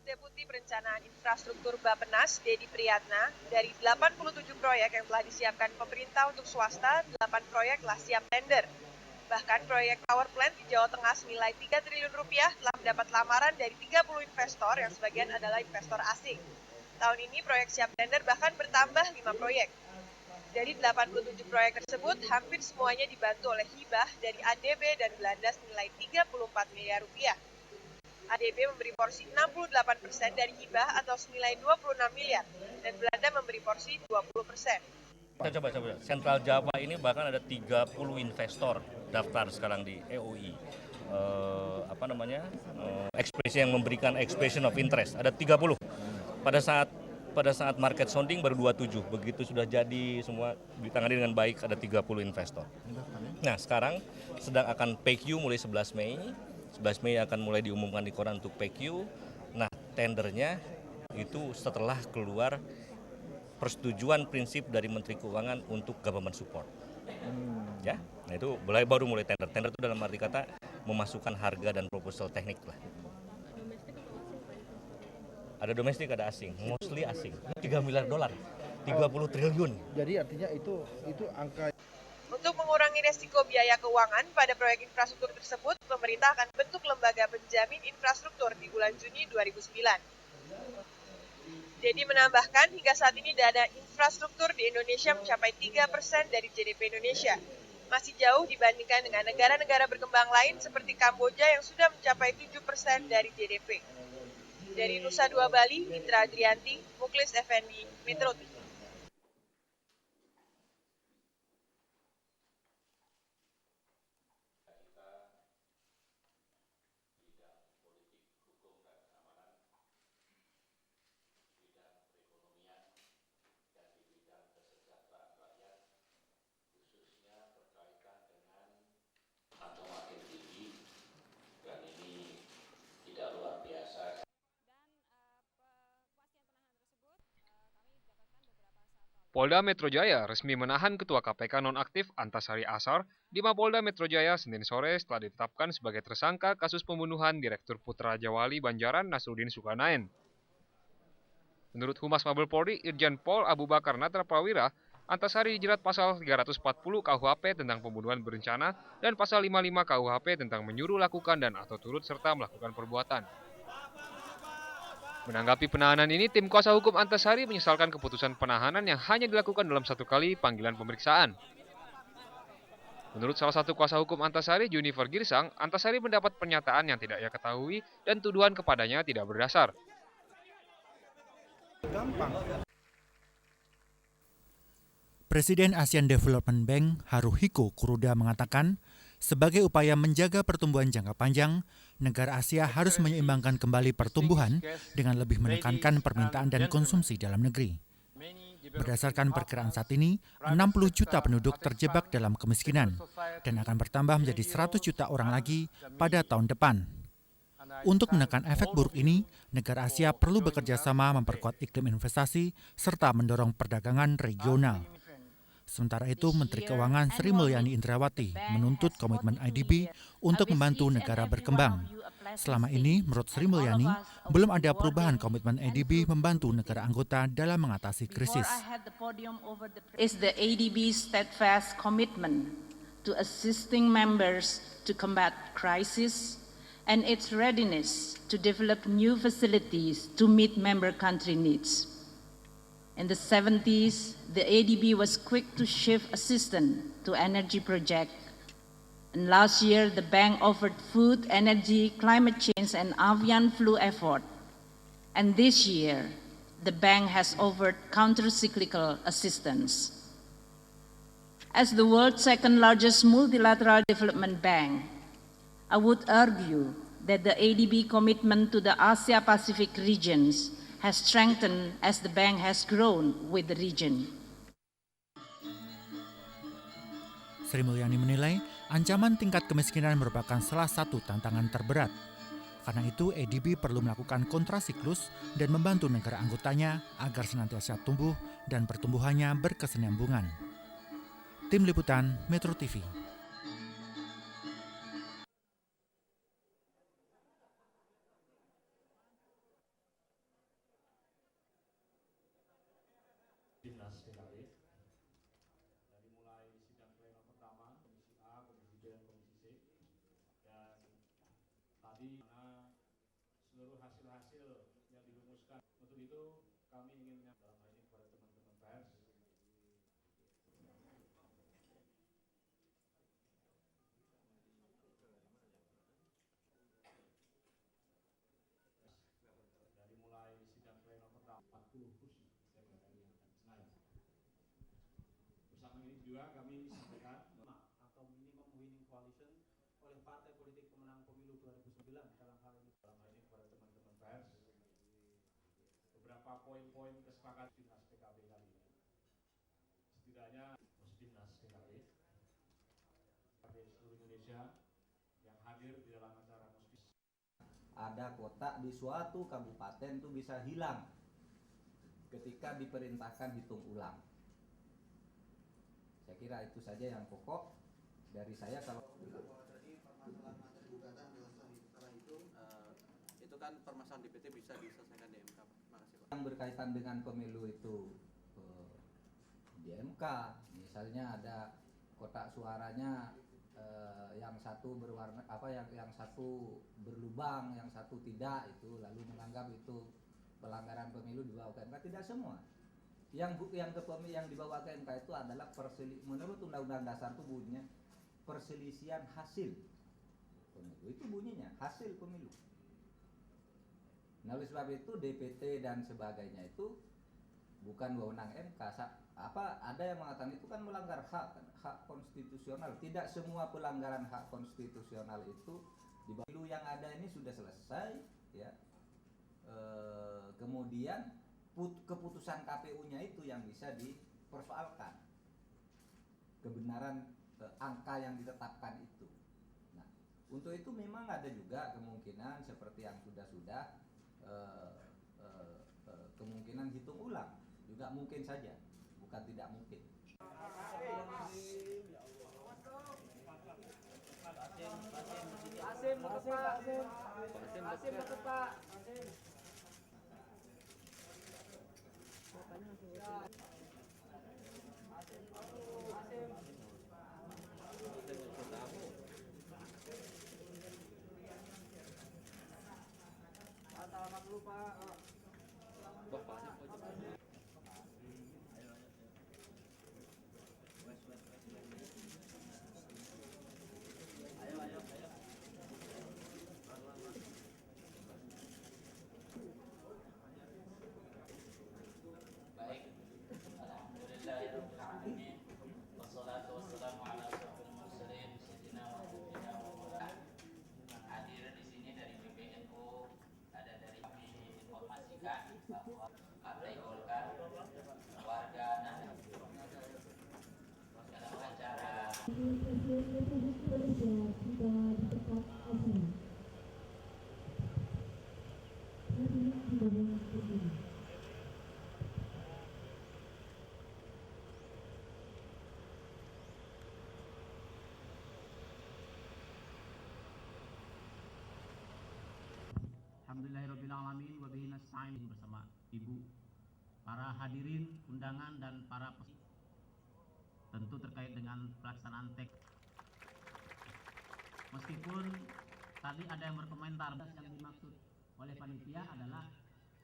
Menurut Deputi Perencanaan Infrastruktur Bappenas, Dedi Priyatna, dari 87 proyek yang telah disiapkan pemerintah untuk swasta, 8 proyek telah siap tender. Bahkan proyek power plant di Jawa Tengah senilai 3 triliun rupiah telah mendapat lamaran dari 30 investor yang sebagian adalah investor asing. Tahun ini proyek siap tender bahkan bertambah 5 proyek. Dari 87 proyek tersebut, hampir semuanya dibantu oleh hibah dari ADB dan Belanda senilai 34 miliar rupiah. ADB memberi porsi 68% dari hibah atau senilai 26 miliar, dan Belanda memberi porsi 20%. Kita coba. Sentral Java ini bahkan ada 30 investor daftar sekarang di EOI. Ekspresi yang memberikan expression of interest ada 30. Pada saat market sounding baru 27. Begitu sudah jadi semua ditangani dengan baik ada 30 investor. Nah, sekarang sedang akan PQ mulai 11 Mei. 11 Mei akan mulai diumumkan di koran untuk PQ. Nah, tendernya itu setelah keluar persetujuan prinsip dari Menteri Keuangan untuk government support. Ya, nah itu baru mulai tender. Tender itu dalam arti kata memasukkan harga dan proposal teknik lah. Ada domestik, ada asing, mostly asing. 3 miliar dolar, 30 triliun. Jadi artinya itu angka. Untuk mengurangi resiko biaya keuangan pada proyek infrastruktur tersebut, pemerintah akan bentuk lembaga penjamin infrastruktur di bulan Juni 2009. Dedi menambahkan, hingga saat ini dana infrastruktur di Indonesia mencapai 3% dari GDP Indonesia. Masih jauh dibandingkan dengan negara-negara berkembang lain seperti Kamboja yang sudah mencapai 7% dari GDP. Dari Nusa Dua Bali, Mitra Adrianti, Muklis Effendi, Metro TV. Polda Metro Jaya resmi menahan Ketua KPK nonaktif Antasari Ashar di Mapolda Metro Jaya Senin sore setelah ditetapkan sebagai tersangka kasus pembunuhan Direktur Putra Jawali Banjaran Nasruddin Zulkarnain. Menurut Humas Mabes Polri Irjen Pol Abu Bakar Natra Prawira, Antasari dijerat pasal 340 KUHP tentang pembunuhan berencana dan pasal 55 KUHP tentang menyuruh lakukan dan atau turut serta melakukan perbuatan. Menanggapi penahanan ini, tim kuasa hukum Antasari menyesalkan keputusan penahanan yang hanya dilakukan dalam satu kali panggilan pemeriksaan. Menurut salah satu kuasa hukum Antasari, Junifer Girsang, Antasari mendapat pernyataan yang tidak ia ketahui dan tuduhan kepadanya tidak berdasar. Presiden Asian Development Bank Haruhiko Kuruda mengatakan, sebagai upaya menjaga pertumbuhan jangka panjang, negara Asia harus menyeimbangkan kembali pertumbuhan dengan lebih menekankan permintaan dan konsumsi dalam negeri. Berdasarkan perkiraan saat ini, 60 juta penduduk terjebak dalam kemiskinan dan akan bertambah menjadi 100 juta orang lagi pada tahun depan. Untuk menekan efek buruk ini, negara Asia perlu bekerja sama memperkuat iklim investasi serta mendorong perdagangan regional. Sementara itu, Menteri Keuangan Sri Mulyani Indrawati menuntut komitmen IDB untuk membantu negara berkembang. Selama ini, menurut Sri Mulyani, belum ada perubahan komitmen IDB membantu negara anggota dalam mengatasi krisis. Is the ADB's steadfast commitment to assisting members to combat crisis and its readiness to develop new facilities to meet member country needs. In the 70s, the ADB was quick to shift assistance to energy projects. And last year, the bank offered food, energy, climate change, and avian flu effort. And this year, the bank has offered counter-cyclical assistance. As the world's second largest multilateral development bank, I would argue that the ADB commitment to the Asia-Pacific regions has strengthened as the bank has grown with the region. Sri Mulyani menilai ancaman tingkat kemiskinan merupakan salah satu tantangan terberat. Karena itu, ADB perlu melakukan kontrasiklus dan membantu negara anggotanya agar senantiasa tumbuh dan pertumbuhannya berkesinambungan. Tim Liputan Metro TV. Dinas PKB. Dari mulai sidang pleno pertama, Komisi A, Komisi B, dan Komisi C. Dan tadi seluruh hasil-hasil yang dirumuskan. Untuk itu kami ingin dalam hal ini kepada teman-teman pers. Dari mulai sidang pleno pertama 40 kursi DPR RI yang akan Senayan. Bersama ini juga kami sampaikan atau minimum winning coalition oleh partai politik pemenang pemilu 2009 dalam hal ini kepada teman-teman pers beberapa poin-poin kesepakatan Dinas PKB kali ini. Setidaknya Dinas PKB seluruh Indonesia yang hadir di dalam acara Muspis. Ada kotak di suatu kabupaten itu bisa hilang ketika diperintahkan hitung ulang. Saya kira itu saja yang pokok dari saya. Kalau tadi permasalahan materi gugatan setelah itu kan permasalahan DPT bisa diselesaikan di MK. Makasih Pak. Yang berkaitan dengan pemilu itu di MK, misalnya ada kotak suaranya yang satu berwarna yang satu berlubang, yang satu tidak, itu lalu menganggap itu pelanggaran pemilu dibawa ke MK. Tidak semua. Yang dibawa ke MK itu adalah menurut Undang-Undang Dasar itu bunyinya perselisihan hasil pemilu. Itu bunyinya hasil pemilu. Nah, oleh sebab itu DPT dan sebagainya itu bukan wewenang MK. Ada yang mengatakan itu kan melanggar hak konstitusional. Tidak semua pelanggaran hak konstitusional itu di pemilu yang ada ini sudah selesai, ya. Kemudian keputusan KPU-nya itu yang bisa dipersoalkan, kebenaran angka yang ditetapkan itu. Nah, untuk itu memang ada juga kemungkinan seperti yang sudah kemungkinan hitung ulang juga mungkin saja, bukan tidak mungkin. Selamat dulu Pak. Baik, alhamdulillahirrahmanirrahim. Wassalatu wassalamu ala asyrofil mursalin sayyidina wa nabiyina wa maulana. Hadir di sini dari PBNU, ada dari kami informasikan bahwa Partai Golkar, warga Nahda dalam acara Alhamdulillahirrahmanirrahim. Wabihi nasta'in. Bersama Ibu, para hadirin undangan dan para tentu terkait dengan pelaksanaan tek. Meskipun tadi ada yang berkomentar, yang dimaksud oleh panitia adalah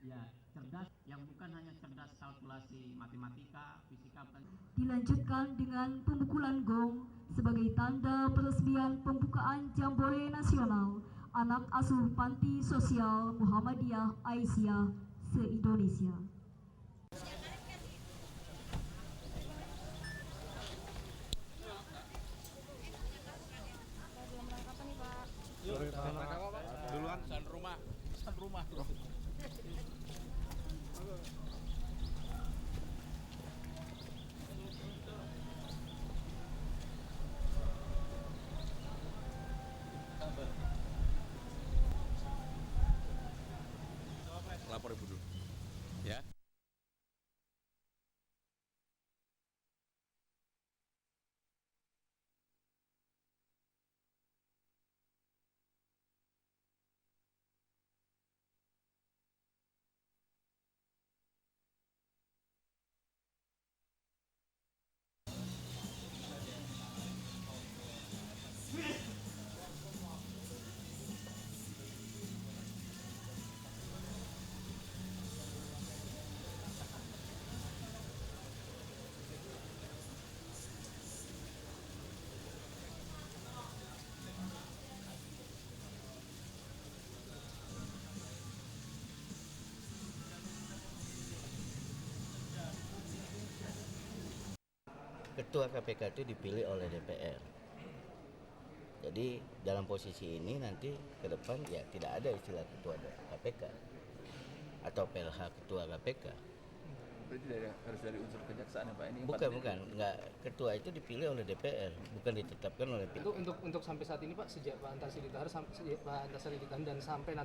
ya cerdas, yang bukan hanya cerdas kalkulasi matematika, fisika, bukan. Dilanjutkan dengan pemukulan gong sebagai tanda peresmian pembukaan Jambore Nasional Anak Asuh Panti Sosial Muhammadiyah Aisyah se-Indonesia. Duluan pesan rumah. Lapor ibu dulu, ya. ketua KPK itu dipilih oleh DPR. Jadi dalam posisi ini nanti ke depan ya tidak ada istilah ketua KPK atau PLH ketua KPK. Berarti harus dari unsur kejaksaan ya Pak ini? Bukan, nggak, ketua itu dipilih oleh DPR, bukan ditetapkan oleh PK. Untuk sampai saat ini Pak, sejak Pak Antasari ditahan dan sampai nanti